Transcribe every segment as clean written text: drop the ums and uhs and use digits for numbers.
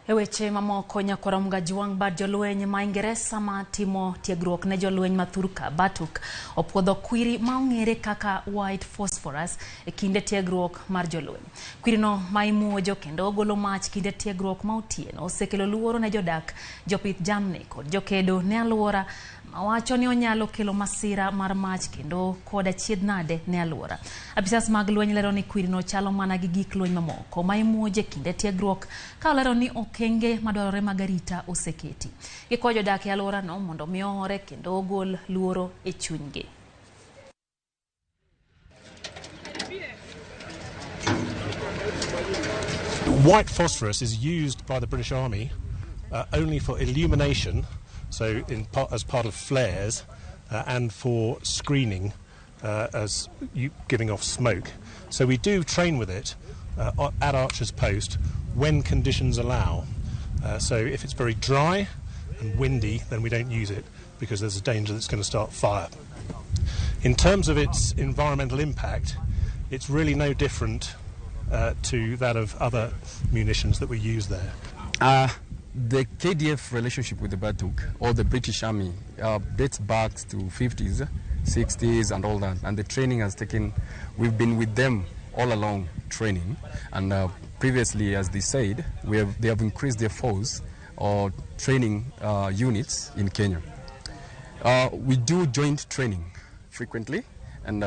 Eweche mamoko nyakora mgaji wang bad jolweny ma Ingeresa ma timo tiegruok ne jolweny ma Thurka Batuk opuodho kwiri ma ong'ere kaka white phosphorous e kinde tiegruok mar jolweny. Kwiri no ma imuojo kendo ogolo mach kinde tiegruok ma otieno osekelo luoro ne jodak, jopith jamni kod jokedo ne alwora mawacho ni onyalo kelo masira mar mach kendo koda chiedh nade ne alwora. Apisas mag lweny lero ni kwiri no chalo mana gi gik lweny mamoko ma imuoje kinde tiegruok ka lero ni okenge madwarore mag arita oseketi. Gikwayo jodak e alwora no mondo mi ohore kendo ogol luoro e chunygi. White phosphorus is used by the British Army only for illumination, so as part of flares, and for screening as giving off smoke. So we do train with it at Archer's Post when conditions allow. So if it's very dry and windy, then we don't use it because there's a danger that it's going to start fire. In terms of its environmental impact, it's really no different to that of other munitions that we use there. The KDF relationship with the Batuk or the British Army dates back to 50s, 60s and all that. And the training has taken, we've been with them all along training. And previously, as they said, they have increased their force or training units in Kenya. We do joint training frequently. And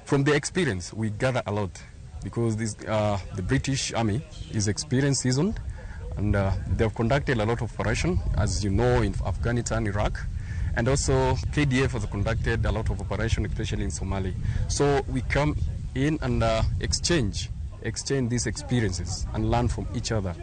from the experience, we gather a lot because the British Army is experienced, seasoned. And they have conducted a lot of operations, as you know, in Afghanistan, Iraq. And also KDF has conducted a lot of operations, especially in Somalia. So we come in and exchange these experiences and learn from each other.